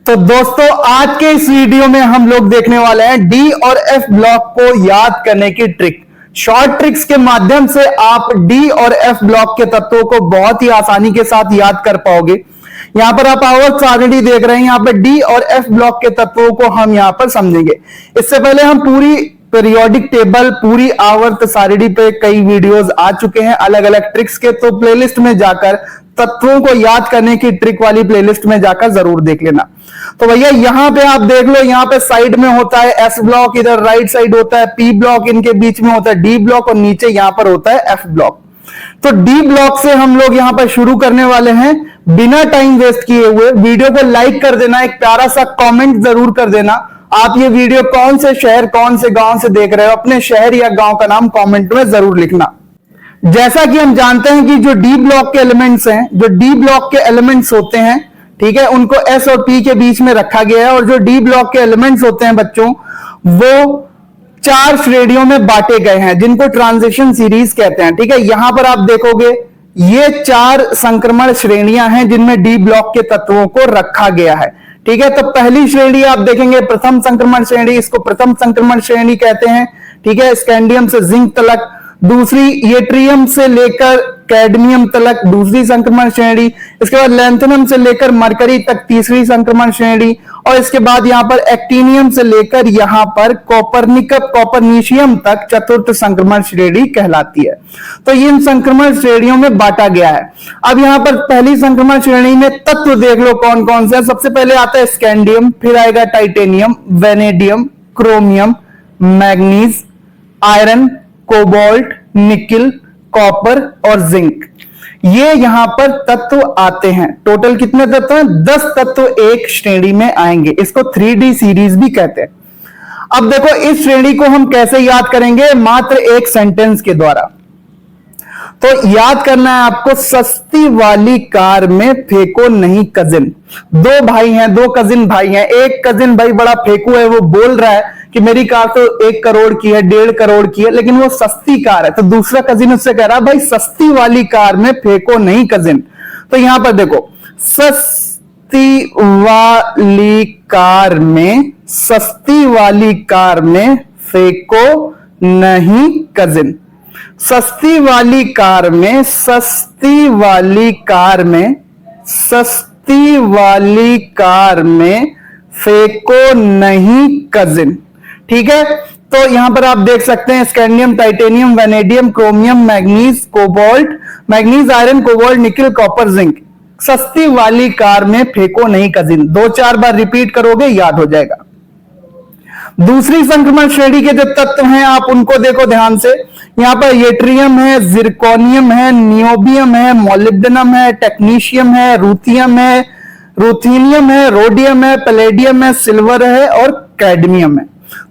तो दोस्तों आज के इस वीडियो में हम लोग देखने वाले हैं डी और एफ ब्लॉक को याद करने की ट्रिक। शॉर्ट ट्रिक्स के माध्यम से आप डी और एफ ब्लॉक के तत्वों को बहुत ही आसानी के साथ याद कर पाओगे। यहां पर आप आवर्त सारणी देख रहे हैं, यहां पर डी और एफ ब्लॉक के तत्वों को हम यहां पर समझेंगे। इससे पहले हम पूरी पीरियोडिक टेबल, पूरी आवर्त सारणी पे कई वीडियोस आ चुके हैं अलग अलग ट्रिक्स के, तो प्लेलिस्ट में जाकर तत्वों को याद करने की ट्रिक वाली प्लेलिस्ट में जाकर जरूर देख लेना। तो भैया यहां पे आप देख लो, यहां पे साइड में होता है एस ब्लॉक, इधर राइट साइड होता है पी ब्लॉक, इनके बीच में होता है डी ब्लॉक और नीचे यहां पर होता है एफ ब्लॉक। तो डी ब्लॉक से हम लोग यहां पर शुरू करने वाले हैं। बिना टाइम वेस्ट किए हुए वीडियो को लाइक कर देना, एक प्यारा सा कमेंट जरूर कर देना। आप ये वीडियो कौन से शहर, कौन से गांव से देख रहे हो, अपने शहर या गांव का नाम कमेंट में जरूर लिखना। जैसा कि हम जानते हैं कि जो डी ब्लॉक के एलिमेंट्स हैं, जो डी ब्लॉक के एलिमेंट्स होते हैं, ठीक है, उनको एस और पी के बीच में रखा गया है। और जो डी ब्लॉक के एलिमेंट्स होते हैं बच्चों, वो 4 श्रेणियों में बांटे गए हैं जिनको ट्रांजिशन सीरीज कहते हैं। ठीक है, यहां पर आप देखोगे ये 4 संक्रमण श्रेणियां हैं जिनमें डी ब्लॉक के तत्वों को रखा गया है। ठीक है, तो पहली श्रेणी आप देखेंगे प्रथम संक्रमण श्रेणी, इसको प्रथम संक्रमण श्रेणी कहते हैं। ठीक है, स्कैंडियम से जिंक तलक। दूसरी येट्रियम से लेकर कैडमियम तलक दूसरी संक्रमण श्रेणी। इसके बाद लैंथेनम से लेकर मरकरी तक तीसरी संक्रमण श्रेणी। और इसके बाद यहां पर एक्टिनियम से लेकर यहां पर कॉपरनीशियम तक चतुर्थ संक्रमण श्रेणी कहलाती है। तो इन संक्रमण श्रेणियों में बांटा गया है। अब यहां पर पहली संक्रमण श्रेणी में तत्व देख लो कौन कौन से। सबसे पहले आता है स्कैंडियम, फिर आएगा titanium, vanadium, chromium, manganese, iron, cobalt, nickel, copper और जिंक। ये यहां पर तत्व आते हैं। टोटल कितने तत्व हैं? 10 तत्व एक श्रेणी में आएंगे। इसको 3D सीरीज भी कहते हैं। अब देखो इस श्रेणी को हम कैसे याद करेंगे? मात्र एक सेंटेंस के द्वारा। तो याद करना है आपको, सस्ती वाली कार में फेंको नहीं कजिन। 2 भाई हैं, 2 कजिन भाई हैं। एक कजिन भाई बड़ा फेंकू है, वो बोल रहा है कि मेरी कार तो 1 करोड़ की है, 1.5 करोड़ की है, लेकिन वो सस्ती कार है। तो दूसरा कजिन उससे कह रहा है भाई सस्ती वाली कार में फेंको नहीं कजिन। तो यहां पर देखो, सस्ती वाली कार में, सस्ती वाली कार में फेंको नहीं कजिन। सस्ती वाली कार में, सस्ती वाली कार में, सस्ती वाली कार में फेंको नहीं कजिन। ठीक है, तो यहां पर आप देख सकते हैं scandium, titanium, vanadium, chromium, manganese, cobalt, manganese, iron, cobalt, nickel, copper, zinc. सस्ती वाली कार में फेंको नहीं कजिन। 2-4 बार रिपीट करोगे याद हो जाएगा। दूसरी संक्रमण श्रेणी के जो तत्व हैं आप उनको देखो ध्यान से। यहां पर येट्रियम है, जिरकोनियम है, नियोबियम है, मोलिब्डेनम है, टेक्नीशियम है, रूथीनियम है, रोडियम है, पैलेडियम है, सिल्वर है और कैडमियम है।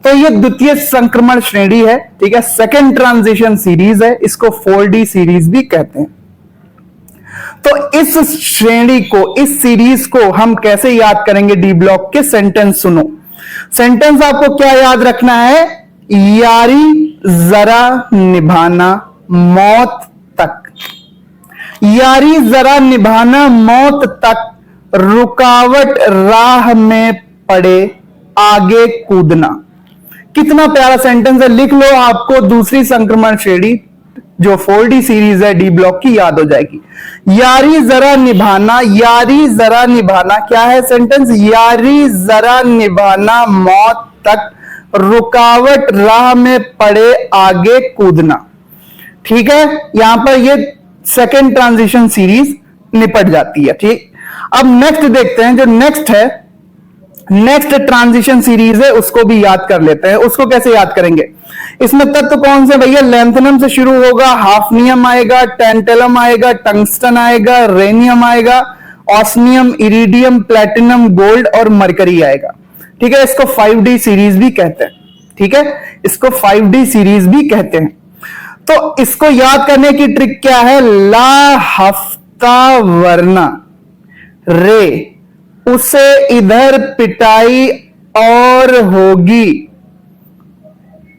तो ये द्वितीय संक्रमण श्रेणी है। ठीक है, सेकेंड ट्रांजिशन सीरीज है, इसको 4D सीरीज भी कहते हैं। तो इस श्रेणी को, इस सीरीज को हम कैसे याद करेंगे? डी ब्लॉक के सेंटेंस सुनो। सेंटेंस आपको क्या याद रखना है? यारी जरा निभाना मौत तक, यारी जरा निभाना मौत तक, रुकावट राह में पड़े आगे कूदना। कितना प्यारा सेंटेंस है, लिख लो, आपको दूसरी संक्रमण श्रेणी जो 4D सीरीज है डी ब्लॉक की याद हो जाएगी। यारी जरा निभाना, यारी जरा निभाना क्या है सेंटेंस? यारी जरा निभाना मौत तक, रुकावट राह में पड़े आगे कूदना। ठीक है, यहां पर ये सेकेंड ट्रांजिशन सीरीज निपट जाती है। ठीक, अब नेक्स्ट देखते हैं। जो नेक्स्ट है, नेक्स्ट ट्रांजिशन सीरीज है, उसको भी याद कर लेते हैं। उसको कैसे याद करेंगे? इसमें तत्व कौन से भैया? लैंथेनम से शुरू होगा, हाफनियम आएगा, टेंटेलम आएगा, टंगस्टन आएगा, रेनियम आएगा, ऑस्मियम, इरिडियम, प्लेटिनम, गोल्ड और मरकरी आएगा। ठीक है, इसको 5D सीरीज भी कहते हैं। ठीक है, इसको 5D सीरीज भी कहते हैं। तो इसको याद करने की ट्रिक क्या है? ला हफ्ता वरना रे, उसे इधर पिटाई और होगी।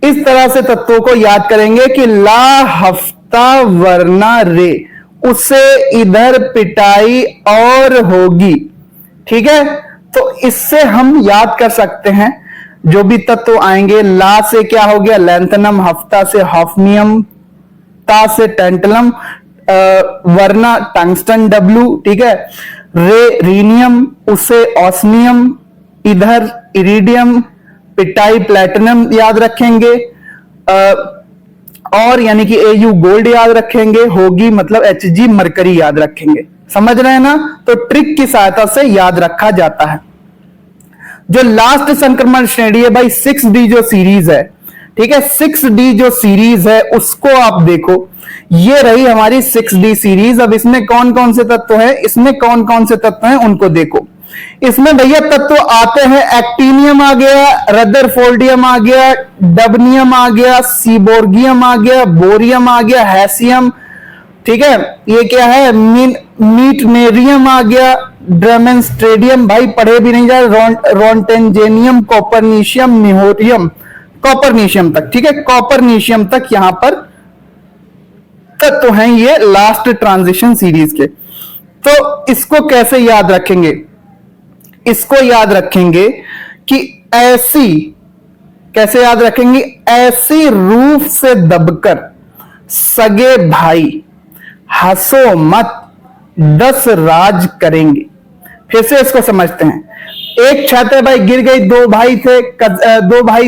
इस तरह से तत्वों को याद करेंगे कि ला हफ्ता वरना रे, उसे इधर पिटाई और होगी। ठीक है, तो इससे हम याद कर सकते हैं जो भी तत्व आएंगे। ला से क्या हो गया, लैंथनम, हफ्ता से हॉफनियम, ता से टेंटलम, वरना टंगस्टन डब्लू, ठीक है, रीनियम, उसे ऑस्मियम, इधर इरिडियम, पिटाई प्लेटिनम याद रखेंगे, और यानी कि Au गोल्ड याद रखेंगे, होगी मतलब Hg मरकरी याद रखेंगे। समझ रहे हैं ना? तो ट्रिक की सहायता से याद रखा जाता है। जो लास्ट संक्रमण श्रेणी है भाई 6D जो सीरीज है, ठीक है, 6D जो सीरीज है उसको आप देखो, ये रही हमारी 6D सीरीज। अब इसमें कौन कौन से तत्व हैं, इसमें कौन कौन से तत्व हैं उनको देखो। इसमें भैया तत्व आते हैं, एक्टिनियम आ गया, रदरफोर्डियम आ गया, डबनियम आ गया, सीबोर्गियम आ गया, बोरियम आ गया, हैसियम, ठीक है, ये क्या है, मीटनेरियम आ गया, ड्रमेंस्ट्रेडियम, भाई पढ़े भी नहीं जाए, रोंटेंजेनियम, कॉपरनीशियम, निहोरियम, कॉपरनीशियम तक, ठीक है, कॉपरनीशियम तक यहां पर तत्व हैं ये लास्ट ट्रांजिशन सीरीज के। तो इसको कैसे याद रखेंगे, इसको याद रखेंगे कि ऐसी, कैसे याद रखेंगे, ऐसी रूफ से दबकर सगे भाई हंसो मत 10 राज करेंगे। फिर से इसको समझते हैं। एक छत है भाई, गिर गई, दो भाई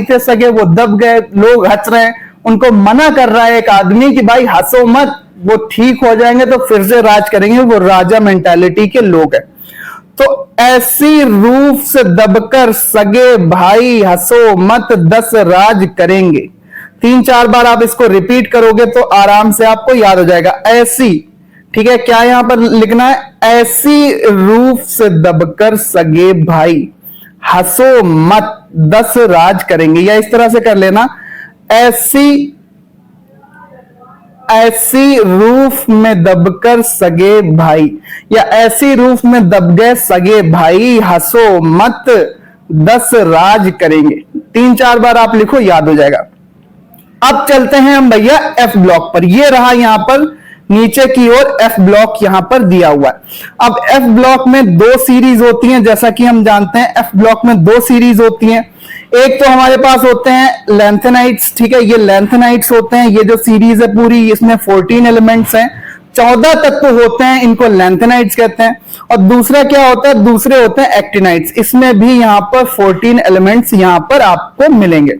थे सगे, वो दब गए, लोग हंस रहे हैं, उनको मना कर रहा है एक आदमी कि भाई हंसो मत, वो ठीक हो जाएंगे तो फिर से राज करेंगे, वो राजा मेंटालिटी के लोग हैं। तो ऐसी रूफ से दबकर सगे भाई हंसो मत 10 राज करेंगे। 3-4 बार आप इसको रिपीट करोगे तो आराम से आपको याद हो जाएगा। ऐसी, ठीक है, क्या यहां पर लिखना है, ऐसी रूफ से दबकर सगे भाई हंसो मत 10 राज करेंगे, या इस तरह से कर लेना, ऐसी रूफ में दबकर सगे भाई, या ऐसी रूफ में दब गए सगे भाई हंसो मत 10 राज करेंगे। 3-4 बार आप लिखो, याद हो जाएगा। अब चलते हैं हम भैया एफ ब्लॉक पर। ये रहा यहां पर नीचे की ओर एफ ब्लॉक यहां पर दिया हुआ है। अब एफ ब्लॉक में 2 सीरीज होती हैं, जैसा कि हम जानते हैं एफ ब्लॉक में 2 सीरीज होती हैं। एक तो हमारे पास होते हैं लैंथेनाइट्स, ठीक है, ये लैंथेनाइट्स होते हैं, ये जो सीरीज है पूरी इसमें 14 एलिमेंट्स हैं, 14 तत्व होते हैं, इनको लैंथेनाइट्स कहते हैं। और दूसरा क्या होता है, दूसरे होते हैं एक्टिनाइट्स, इसमें भी यहां पर 14 एलिमेंट्स यहां पर आपको मिलेंगे।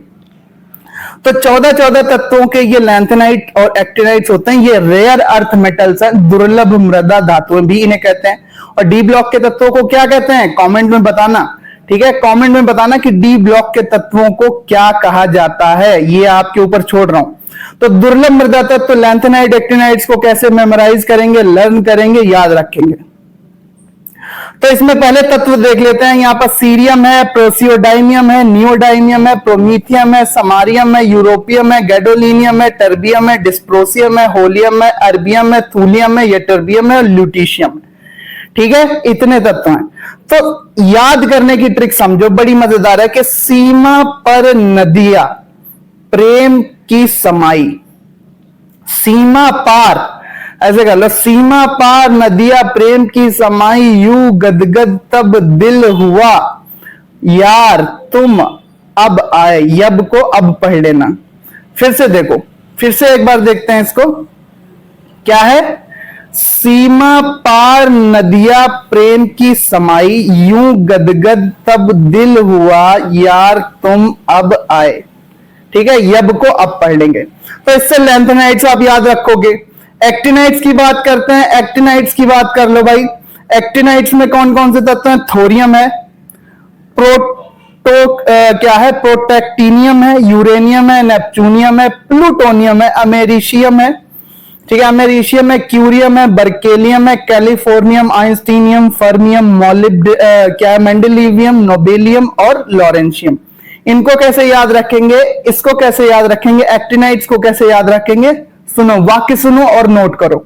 तो 14 तत्वों के ये लैंथेनाइट और एक्टिनाइट्स होते हैं, ये रेयर अर्थ मेटल्स हैं, दुर्लभ मृदा धातुएं भी इन्हें कहते हैं। और डी ब्लॉक के तत्वों को क्या कहते हैं, कमेंट में बताना, ठीक है, कमेंट में बताना कि डी ब्लॉक के तत्वों को क्या कहा जाता है, ये आपके ऊपर छोड़ रहा हूं। तो दुर्लभ मृदा तत्व लैंथेनाइट एक्टिनाइट्स को कैसे मेमोराइज करेंगे, लर्न करेंगे, याद रखेंगे। तो इसमें पहले तत्व देख लेते हैं। यहां पर सीरियम है, प्रोसियोडाइनियम है, नियोडाइनियम है, प्रोमीथियम है, समारियम है, यूरोपियम है, गैडोलिनियम है, टर्बियम है, डिस्प्रोसियम है, होलियम है, अर्बियम है, थूलियम है, यटर्बियम है और ल्यूटीशियम है। ठीक है, इतने तत्व हैं। तो याद करने की ट्रिक समझो, बड़ी मजेदार है कि सीमा पर नदियां प्रेम की समाई, सीमा पार, ऐसे कर लो, सीमा पार नदियां प्रेम की समाई, यू गदगद तब दिल हुआ यार तुम अब आए। यब को अब पढ़ लेना। फिर से देखो, फिर से एक बार देखते हैं इसको, क्या है, सीमा पार नदियां प्रेम की समाई, यूं गदगद तब दिल हुआ यार तुम अब आए। ठीक है, यब को अब पढ़ लेंगे। तो इससे लैंथेनाइट्स आप याद रखोगे। एक्टिनाइट्स की बात करते हैं, एक्टिनाइट्स की बात कर लो भाई। एक्टिनाइट्स में कौन कौन से तत्व हैं, थोरियम है, क्या है, प्रोटेक्टिनियम है, यूरेनियम है, नेपच्यूनियम है, प्लूटोनियम है, अमेरिशियम है, ठीक है, अमेरिशियम है, क्यूरियम है, बर्केलियम है, कैलिफोर्नियम, आइंस्टीनियम, फर्मियम, क्या मेंडेलिवियम, नोबेलियम और लॉरेंशियम। इनको कैसे याद रखेंगे, इसको कैसे याद रखेंगे, एक्टिनाइट्स को कैसे याद रखेंगे, सुनो, वाक्य सुनो और नोट करो।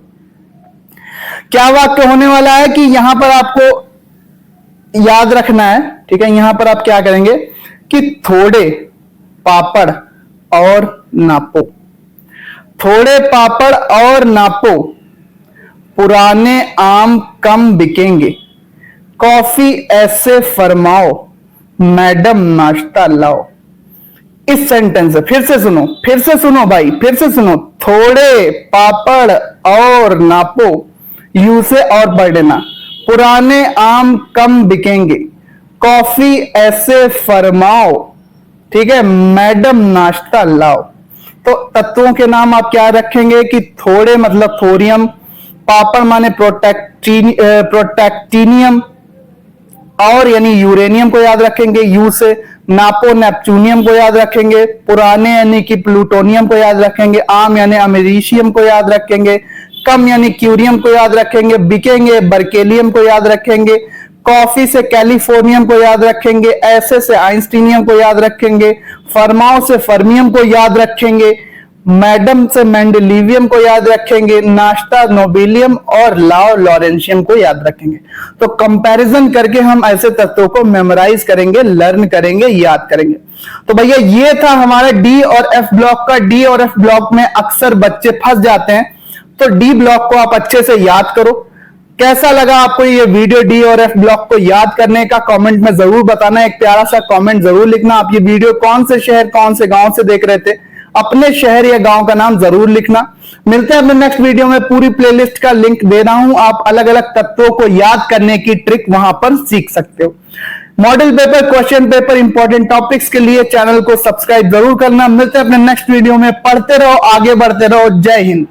क्या वाक्य होने वाला है कि यहां पर आपको याद रखना है, ठीक है, यहां पर आप क्या करेंगे कि थोड़े पापड़ और नापो, थोड़े पापड़ और नापो, पुराने आम कम बिकेंगे, कॉफी ऐसे फरमाओ, मैडम नाश्ता लाओ। इस सेंटेंस से फिर से सुनो भाई, फिर से सुनो। थोड़े पापड़ और नापो, यू से और पढ़ लेना। पुराने आम कम बिकेंगे, कॉफी ऐसे फरमाओ, ठीक है, मैडम नाश्ता लाओ। तो तत्वों के नाम आप क्या रखेंगे कि थोड़े मतलब थोरियम, पापड़ माने प्रोटैक्टीनियम, और यानी यूरेनियम को याद रखेंगे यू से। नापो नेपच्यूनियम को याद रखेंगे। पुराने यानी कि प्लूटोनियम को याद रखेंगे। आम यानी अमेरिशियम को याद रखेंगे। कम यानी क्यूरियम को याद रखेंगे। बिकेंगे बर्केलियम को याद रखेंगे। कॉफी से कैलिफोर्नियम को याद रखेंगे। ऐसे से आइंस्टीनियम को याद रखेंगे। फरमाओ से फर्मियम को याद रखेंगे। मैडम से मेंडेलिवियम को याद रखेंगे। नाश्ता नोबेलियम और लाओ लॉरेंशियम को याद रखेंगे। तो कंपैरिजन करके हम ऐसे तत्वों को मेमोराइज करेंगे, लर्न करेंगे, याद करेंगे। तो भैया ये था हमारे डी और एफ ब्लॉक का। डी और एफ ब्लॉक में अक्सर बच्चे फंस जाते हैं, तो डी ब्लॉक को आप अच्छे से याद करो। कैसा लगा आपको ये वीडियो डी और एफ ब्लॉक को याद करने का, कमेंट में जरूर बताना। एक प्यारा सा कमेंट जरूर लिखना। आप ये वीडियो कौन से शहर कौन से गांव से देख रहे थे, अपने शहर या गांव का नाम जरूर लिखना। मिलते हैं अपने नेक्स्ट वीडियो में। पूरी प्लेलिस्ट का लिंक दे रहा हूं, आप अलग अलग तत्वों को याद करने की ट्रिक वहां पर सीख सकते हो। Model paper, question paper, important topics के लिए चैनल को सब्सक्राइब जरूर करना। मिलते हैं अपने नेक्स्ट वीडियो में। पढ़ते रहो, आगे बढ़ते रहो। जय हिंद।